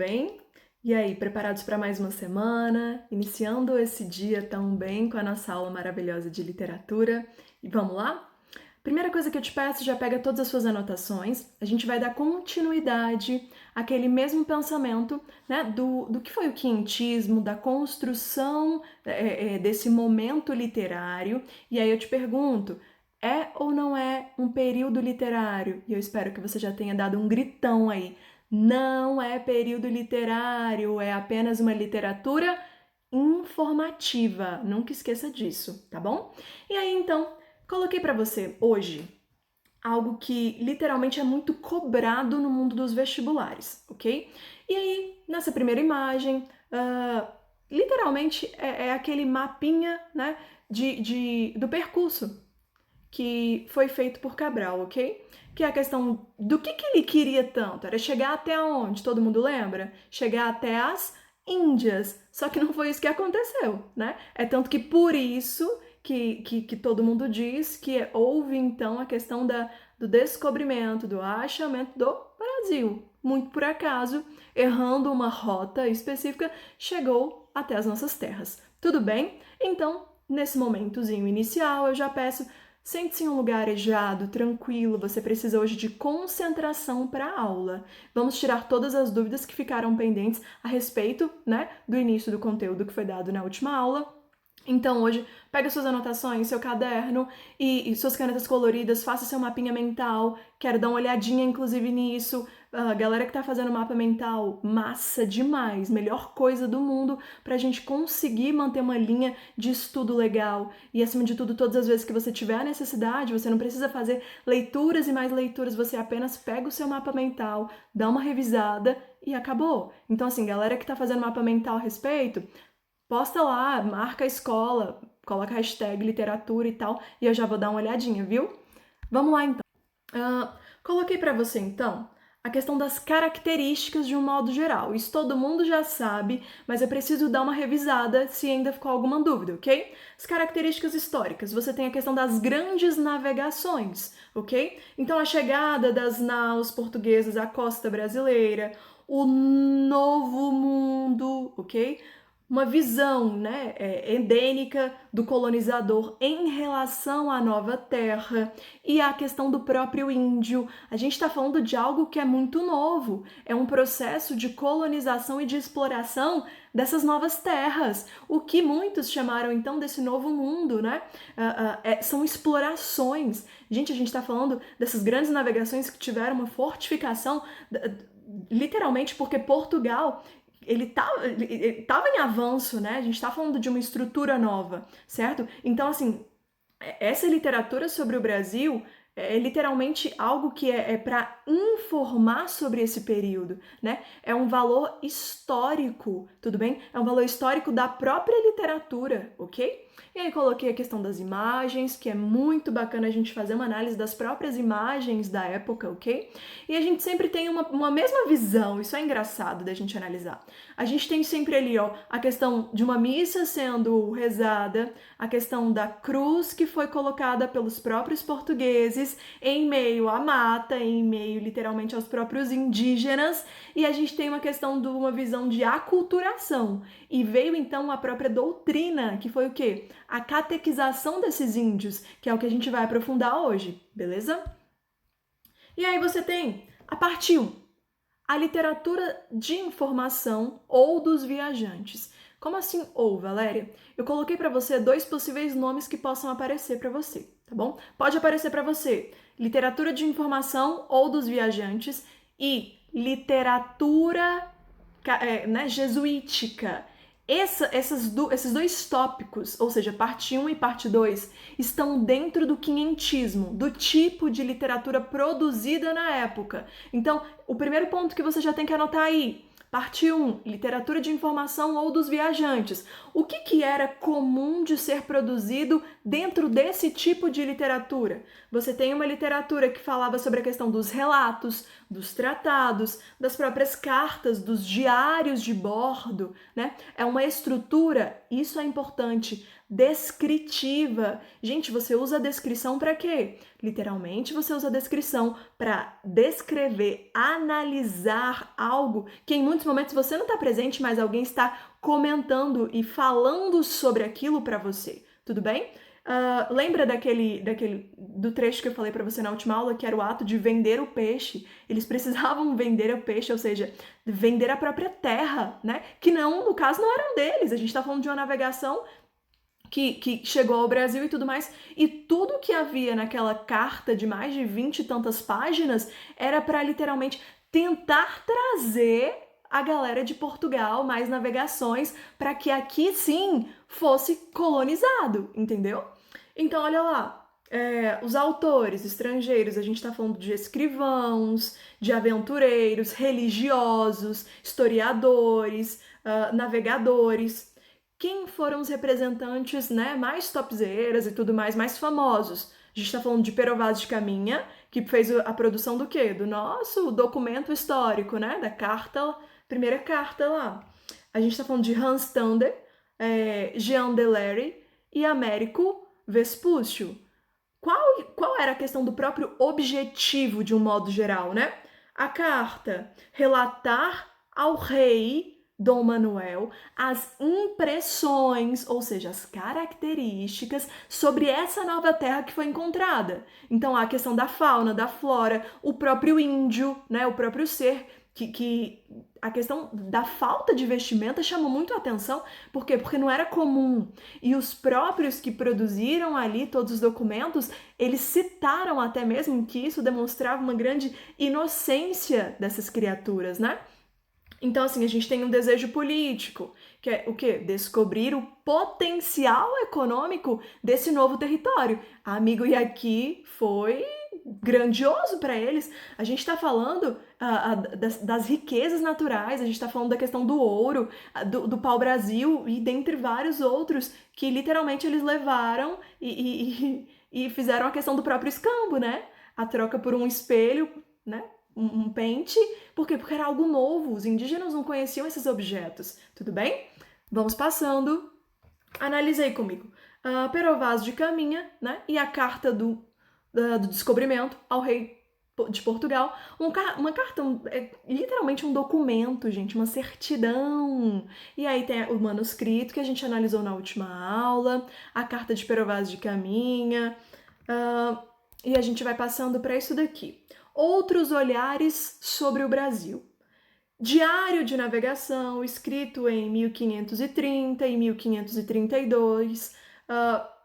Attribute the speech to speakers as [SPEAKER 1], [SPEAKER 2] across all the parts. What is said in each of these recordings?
[SPEAKER 1] bem? E aí, preparados para mais uma semana? Iniciando esse dia tão bem com a nossa aula maravilhosa de literatura. E vamos lá? Primeira coisa que eu te peço, já pega todas as suas anotações. A gente vai dar continuidade àquele mesmo pensamento, né, do que foi o quinhentismo, da construção desse momento literário. E aí eu te pergunto, é ou não é um período literário? E eu espero que você já tenha dado um gritão aí. Não é período literário, é apenas uma literatura informativa. Nunca esqueça disso, tá bom? E aí, então, coloquei para você hoje algo que literalmente é muito cobrado no mundo dos vestibulares, ok? E aí, nessa primeira imagem, literalmente é aquele mapinha, né, do percurso que foi feito por Cabral, ok? Que é a questão do que ele queria tanto. Era chegar até onde? Todo mundo lembra? Chegar até as Índias. Só que não foi isso que aconteceu, né? É tanto que por isso que todo mundo diz que houve, então, a questão do descobrimento, do achamento do Brasil. Muito por acaso, errando uma rota específica, chegou até as nossas terras. Tudo bem? Então, nesse momentozinho inicial, eu já peço, sente-se em um lugar arejado, tranquilo, você precisa hoje de concentração para a aula. Vamos tirar todas as dúvidas que ficaram pendentes a respeito, né, do início do conteúdo que foi dado na última aula. Então hoje, pega suas anotações, seu caderno e suas canetas coloridas, faça seu mapinha mental, quero dar uma olhadinha inclusive nisso. Galera que tá fazendo mapa mental, massa demais, melhor coisa do mundo pra gente conseguir manter uma linha de estudo legal. E acima de tudo, todas as vezes que você tiver a necessidade, você não precisa fazer leituras e mais leituras, você apenas pega o seu mapa mental, dá uma revisada e acabou. Então assim, galera que tá fazendo mapa mental a respeito, posta lá, marca a escola, coloca a hashtag literatura e tal, e eu já vou dar uma olhadinha, viu? Vamos lá então. Coloquei para você então a questão das características de um modo geral. Isso todo mundo já sabe, mas eu preciso dar uma revisada se ainda ficou alguma dúvida, ok? As características históricas. Você tem a questão das grandes navegações, ok? Então a chegada das naus portuguesas à costa brasileira, o novo mundo, ok? Uma visão, né, endêmica do colonizador em relação à nova terra e a questão do próprio índio. A gente está falando de algo que é muito novo, é um processo de colonização e de exploração dessas novas terras, o que muitos chamaram então desse novo mundo, né? São explorações. Gente, a gente está falando dessas grandes navegações que tiveram uma fortificação, literalmente porque Portugal ele tava em avanço, né? A gente tá falando de uma estrutura nova, certo? Então, assim, essa literatura sobre o Brasil é literalmente algo que é para informar sobre esse período, né? É um valor histórico, tudo bem? É um valor histórico da própria literatura, ok? E aí coloquei a questão das imagens, que é muito bacana a gente fazer uma análise das próprias imagens da época, ok? E a gente sempre tem uma mesma visão, isso é engraçado da gente analisar. A gente tem sempre ali, ó, a questão de uma missa sendo rezada, a questão da cruz que foi colocada pelos próprios portugueses em meio à mata, em meio literalmente aos próprios indígenas, e a gente tem uma questão de uma visão de aculturação. E veio então a própria doutrina, que foi o quê? A catequização desses índios, que é o que a gente vai aprofundar hoje, beleza? E aí você tem a parte 1, a literatura de informação ou dos viajantes. Como assim ou, Valéria? Eu coloquei para você 2 possíveis nomes que possam aparecer para você, tá bom? Pode aparecer para você literatura de informação ou dos viajantes e literatura jesuítica. Esses 2 tópicos, ou seja, parte 1 e parte 2, estão dentro do quinhentismo, do tipo de literatura produzida na época. Então, o primeiro ponto que você já tem que anotar aí, parte 1, literatura de informação ou dos viajantes. O que era comum de ser produzido dentro desse tipo de literatura? Você tem uma literatura que falava sobre a questão dos relatos, dos tratados, das próprias cartas, dos diários de bordo, né? É uma estrutura, isso é importante, descritiva. Gente, você usa a descrição para quê? Literalmente, você usa a descrição para descrever, analisar algo que em muitos momentos você não está presente, mas alguém está comentando e falando sobre aquilo para você. Tudo bem? Lembra do trecho que eu falei para você na última aula, que era o ato de vender o peixe? Eles precisavam vender o peixe, ou seja, vender a própria terra, né? Que não, no caso, não eram deles. A gente está falando de uma navegação que chegou ao Brasil e tudo mais, e tudo que havia naquela carta de mais de 20 e tantas páginas era para literalmente tentar trazer a galera de Portugal mais navegações para que aqui sim fosse colonizado, entendeu? Então, olha lá, os autores estrangeiros, a gente está falando de escrivãos, de aventureiros, religiosos, historiadores, navegadores. Quem foram os representantes, né, mais topzeiras e tudo mais famosos? A gente está falando de Pero Vaz de Caminha, que fez a produção do quê? Do nosso documento histórico, né? Da carta, primeira carta lá. A gente está falando de Hans Tander, Jean Delary e Américo Vespúcio. Qual era a questão do próprio objetivo, de um modo geral, né? A carta relatar ao rei Dom Manuel as impressões, ou seja, as características sobre essa nova terra que foi encontrada. Então, a questão da fauna, da flora, o próprio índio, né, o próprio ser, que a questão da falta de vestimenta chamou muito a atenção. Por quê? Porque não era comum. E os próprios que produziram ali todos os documentos, eles citaram até mesmo que isso demonstrava uma grande inocência dessas criaturas, né? Então, assim, a gente tem um desejo político, que é o quê? Descobrir o potencial econômico desse novo território. Amigo, e aqui foi grandioso para eles. A gente está falando das riquezas naturais, a gente está falando da questão do ouro, do pau-brasil e dentre vários outros que literalmente eles levaram e fizeram a questão do próprio escambo, né? A troca por um espelho, né? Um pente. Por quê? Porque era algo novo. Os indígenas não conheciam esses objetos. Tudo bem? Vamos passando. Analisei comigo. Pero Vaz de Caminha, né? E a carta do descobrimento ao rei de Portugal. Uma carta, literalmente um documento, gente, uma certidão. E aí tem o manuscrito que a gente analisou na última aula, a carta de Pero Vaz de Caminha. E a gente vai passando para isso daqui. Outros olhares sobre o Brasil. Diário de navegação, escrito em 1530 e 1532,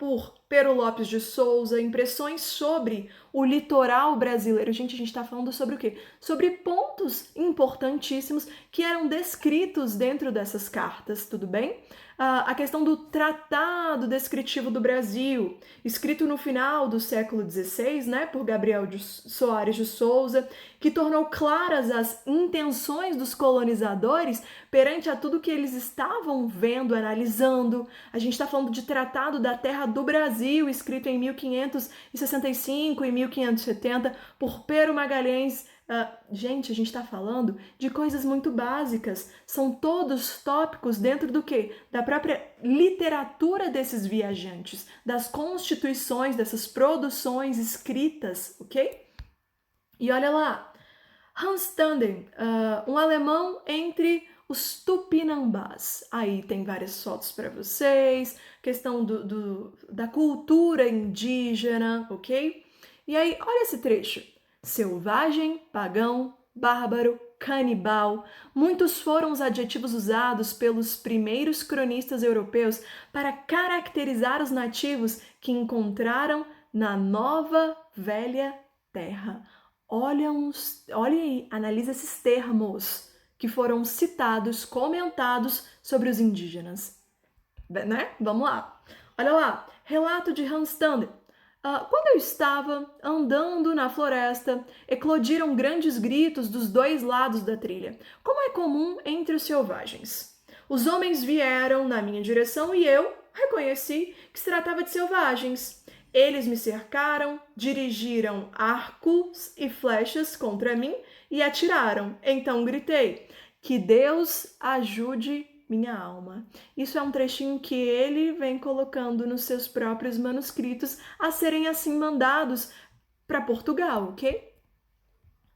[SPEAKER 1] por Pero Lopes de Souza, impressões sobre o litoral brasileiro. Gente, a gente está falando sobre o quê? Sobre pontos importantíssimos que eram descritos dentro dessas cartas, tudo bem? A questão do Tratado Descritivo do Brasil, escrito no final do século XVI, né, por Gabriel de Soares de Souza, que tornou claras as intenções dos colonizadores perante a tudo que eles estavam vendo, analisando. A gente está falando de Tratado da Terra do Brasil, escrito em 1565 e 1570 por Pero Magalhães. Gente, a gente está falando de coisas muito básicas. São todos tópicos dentro do quê? Da própria literatura desses viajantes, das constituições, dessas produções escritas, ok? E olha lá, Hans Tander, um alemão entre os tupinambás. Aí tem várias fotos para vocês, questão da cultura indígena, ok? E aí, olha esse trecho. Selvagem, pagão, bárbaro, canibal. Muitos foram os adjetivos usados pelos primeiros cronistas europeus para caracterizar os nativos que encontraram na nova velha terra. Olha aí, analisa esses termos que foram citados, comentados sobre os indígenas. Né? Vamos lá. Olha lá, relato de Hans Tander. Quando eu estava andando na floresta, eclodiram grandes gritos dos dois lados da trilha, como é comum entre os selvagens. Os homens vieram na minha direção e eu reconheci que se tratava de selvagens. Eles me cercaram, dirigiram arcos e flechas contra mim e atiraram. Então gritei: que Deus ajude minha alma. Isso é um trechinho que ele vem colocando nos seus próprios manuscritos a serem assim mandados para Portugal, ok?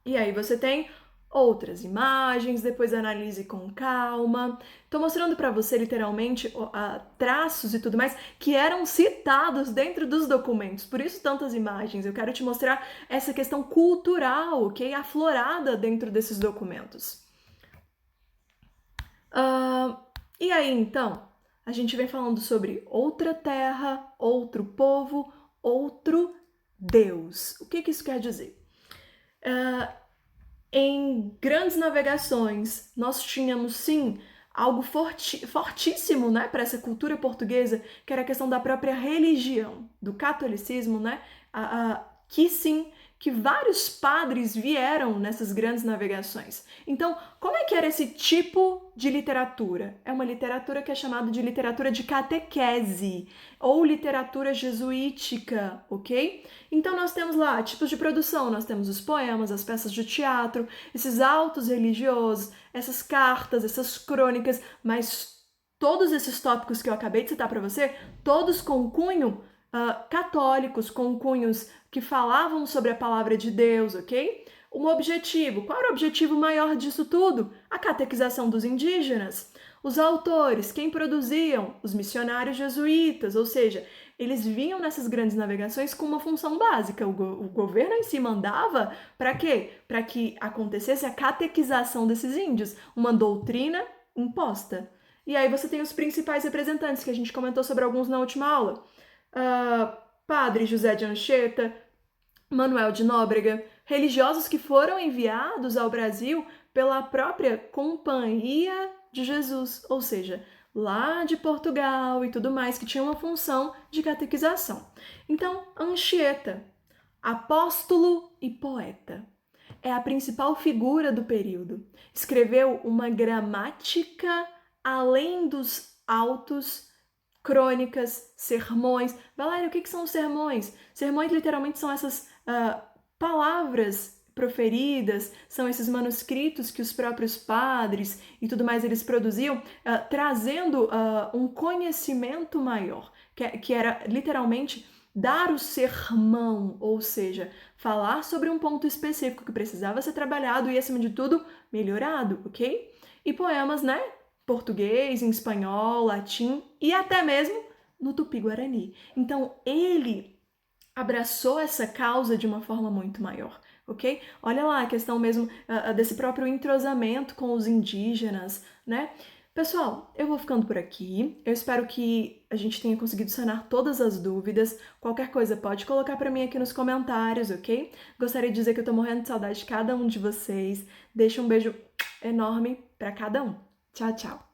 [SPEAKER 1] E aí você tem outras imagens, depois analise com calma. Estou mostrando para você literalmente traços e tudo mais que eram citados dentro dos documentos. Por isso tantas imagens. Eu quero te mostrar essa questão cultural, ok? Aflorada dentro desses documentos. E aí então, a gente vem falando sobre outra terra, outro povo, outro Deus. O que isso quer dizer? Em grandes navegações, nós tínhamos sim algo fortíssimo, né, para essa cultura portuguesa, que era a questão da própria religião, do catolicismo, né, que sim, que vários padres vieram nessas grandes navegações. Então, como é que era esse tipo de literatura? É uma literatura que é chamada de literatura de catequese, ou literatura jesuítica, ok? Então nós temos lá tipos de produção, nós temos os poemas, as peças de teatro, esses autos religiosos, essas cartas, essas crônicas, mas todos esses tópicos que eu acabei de citar para você, todos com cunho católicos, com cunhos que falavam sobre a palavra de Deus, ok? Um objetivo. Qual era o objetivo maior disso tudo? A catequização dos indígenas. Os autores, quem produziam? Os missionários jesuítas, ou seja, eles vinham nessas grandes navegações com uma função básica. O governo em si mandava para quê? Para que acontecesse a catequização desses índios, uma doutrina imposta. E aí você tem os principais representantes, que a gente comentou sobre alguns na última aula. Padre José de Anchieta, Manuel de Nóbrega, religiosos que foram enviados ao Brasil pela própria Companhia de Jesus, ou seja, lá de Portugal e tudo mais, que tinha uma função de catequização. Então, Anchieta, apóstolo e poeta, é a principal figura do período. Escreveu uma gramática além dos autos, crônicas, sermões. Valéria, o que são os sermões? Sermões literalmente são essas palavras proferidas, são esses manuscritos que os próprios padres e tudo mais eles produziam, trazendo um conhecimento maior, que era literalmente dar o sermão, ou seja, falar sobre um ponto específico que precisava ser trabalhado e, acima de tudo, melhorado, ok? E poemas, né? Português, em espanhol, latim e até mesmo no tupi-guarani. Então, ele abraçou essa causa de uma forma muito maior, ok? Olha lá a questão mesmo desse próprio entrosamento com os indígenas, né? Pessoal, eu vou ficando por aqui. Eu espero que a gente tenha conseguido sanar todas as dúvidas. Qualquer coisa pode colocar para mim aqui nos comentários, ok? Gostaria de dizer que eu tô morrendo de saudade de cada um de vocês. Deixo um beijo enorme para cada um. Tchau, tchau!